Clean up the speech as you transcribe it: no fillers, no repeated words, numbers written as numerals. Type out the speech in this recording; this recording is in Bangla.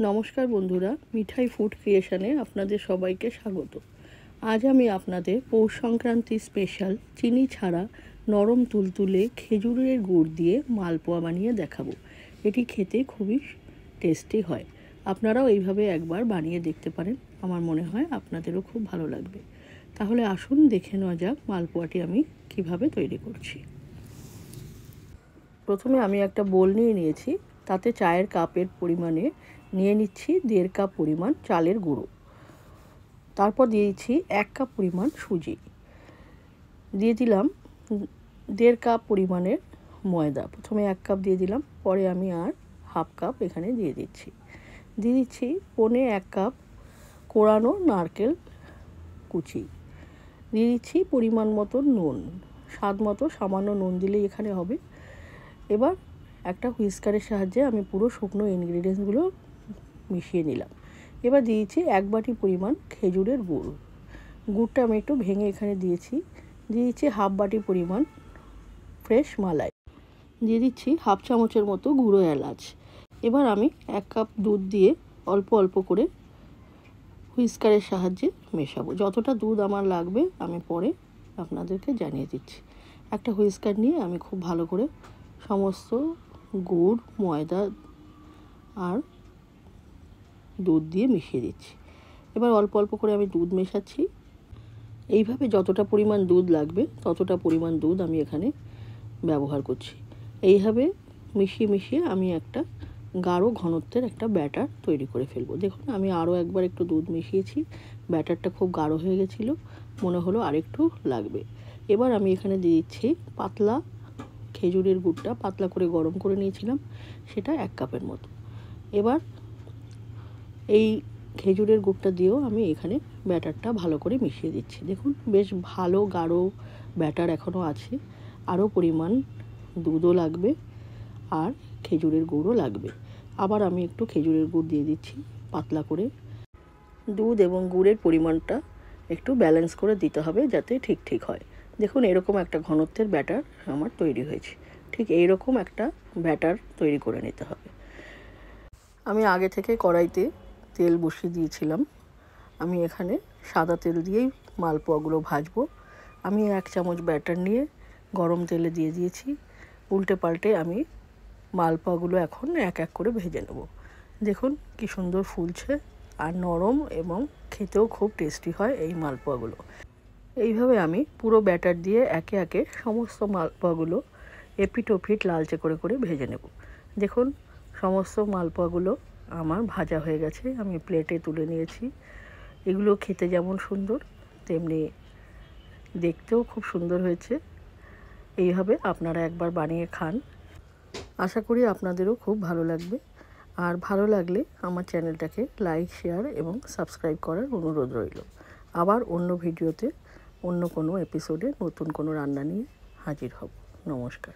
নমস্কার বন্ধুরা, মিঠাই ফুড ক্রিয়েশনে আপনাদের সবাইকে স্বাগত। আজ আমি আপনাদের পৌষ সংক্রান্তি স্পেশাল চিনি ছাড়া নরম তুলতুলে খেজুরের গুড় দিয়ে মালপোয়া বানিয়ে দেখাবো। এটি খেতে খুবই টেস্টি হয়। আপনারাও এইভাবে একবার বানিয়ে দেখতে পারেন। আমার মনে হয় আপনাদেরও খুব ভালো লাগবে। তাহলে আসুন দেখে নেওয়া যাক মালপোয়াটি আমি কিভাবে তৈরি করছি। প্রথমে আমি একটা বোল নিয়ে নিয়েছি, তাতে চায়ের কাপের পরিমাণে নিয়ে নিচ্ছি 1.5 কাপ পরিমাণ চালের গুঁড়ো। তারপর দিয়েছি 1 কাপ পরিমাণ সুজি, দিয়ে দিলাম 1.5 কাপ পরিমাণের ময়দা। প্রথমে 1 কাপ দিয়ে দিলাম, পরে আমি আর হাফ কাপ এখানে দিয়ে দিচ্ছি। 1 কাপ কোড়ানো নারকেল কুচি, দিয়ে দিচ্ছি পরিমাণ মতো নুন, স্বাদ মতো সামান্য নুন দিলেই এখানে হবে। এবার একটা হুইস্কারের সাহায্যে আমি পুরো শুকনো ইনগ্রিডিয়েন্টসগুলো মিশিয়ে নিলাম। এবার দিয়েছি 1 বাটি পরিমাণ খেজুরের গুড়। গুড়টা আমি একটু ভেঙে এখানে দিয়েছি হাফ বাটি পরিমাণ ফ্রেশ মালাই, দিয়ে দিচ্ছি হাফ চামচের মতো গুঁড়ো এলাচ। এবার আমি 1 কাপ দুধ দিয়ে অল্প অল্প করে হুইস্কারের সাহায্যে মেশাবো। যতটা দুধ আমার লাগবে আমি পরে আপনাদেরকে জানিয়ে দিচ্ছি। একটা হুইস্কার নিয়ে আমি খুব ভালো করে সমস্ত গুড়, ময়দা আর দুধ দিয়ে মিশিয়ে দিচ্ছি। এবার অল্প অল্প করে আমি দুধ মেশাচ্ছি। এইভাবে যতটা পরিমাণ দুধ লাগবে ততটা পরিমাণ দুধ আমি এখানে ব্যবহার করছি। এইভাবে মিশিয়ে মিশিয়ে আমি একটা গাঢ় ঘনত্বের একটা ব্যাটার তৈরি করে ফেলবো। দেখুন আমি আরও একবার একটু দুধ মিশিয়েছি, ব্যাটারটা খুব গাঢ় হয়ে গেছিলো, মনে হলো আরেকটু লাগবে। এবার আমি এখানে দিয়ে দিচ্ছি পাতলা খেজুরের গুড়টা, পাতলা করে গরম করে নিয়েছিলাম, সেটা 1 কাপের মতো। এবার এই খেজুরের গুড়টা দিয়েও আমি এখানে ব্যাটারটা ভালো করে মিশিয়ে দিচ্ছি। দেখুন বেশ ভালো গাঢ় ব্যাটার এখনও আছে, আরও পরিমাণ দুধও লাগবে আর খেজুরের গুড়ও লাগবে। আবার আমি একটু খেজুরের গুড় দিয়ে দিচ্ছি পাতলা করে। দুধ এবং গুড়ের পরিমাণটা একটু ব্যালেন্স করে দিতে হবে যাতে ঠিক ঠিক হয়। দেখুন এরকম একটা ঘনত্বের ব্যাটার আমার তৈরি হয়েছে। ঠিক এইরকম একটা ব্যাটার তৈরি করে নিতে হবে। আমি আগে থেকে কড়াইতে তেল বসিয়ে দিয়েছিলাম। আমি এখানে সাদা তেল দিয়েই মালপোয়াগুলো ভাজবো। আমি 1 চামচ ব্যাটার নিয়ে গরম তেলে দিয়ে দিয়েছি। উল্টে পাল্টে আমি মালপোয়াগুলো এখন এক এক করে ভেজে নেব। দেখুন কি সুন্দর ফুলছে আর নরম, এবং খেতেও খুব টেস্টি হয় এই মালপোয়াগুলো। এইভাবে আমি পুরো ব্যাটার দিয়ে একে একে সমস্ত মালপোয়াগুলো এপিট ওপিট লালচে করে করে ভেজে নেব। দেখুন সমস্ত মালপোয়াগুলো আমার ভাজা হয়ে গেছে, আমি প্লেটে তুলে নিয়েছি। এগুলো খেতে যেমন সুন্দর তেমনি দেখতেও খুব সুন্দর হয়েছে। এইভাবে আপনারা একবার বানিয়ে খান, আশা করি আপনাদেরও খুব ভালো লাগবে। আর ভালো লাগলে আমার চ্যানেলটাকে লাইক, শেয়ার এবং সাবস্ক্রাইব করার অনুরোধ রইল। আবার অন্য ভিডিওতে অন্য কোনো এপিসোডে নতুন কোনো রান্না নিয়ে হাজির হব। নমস্কার।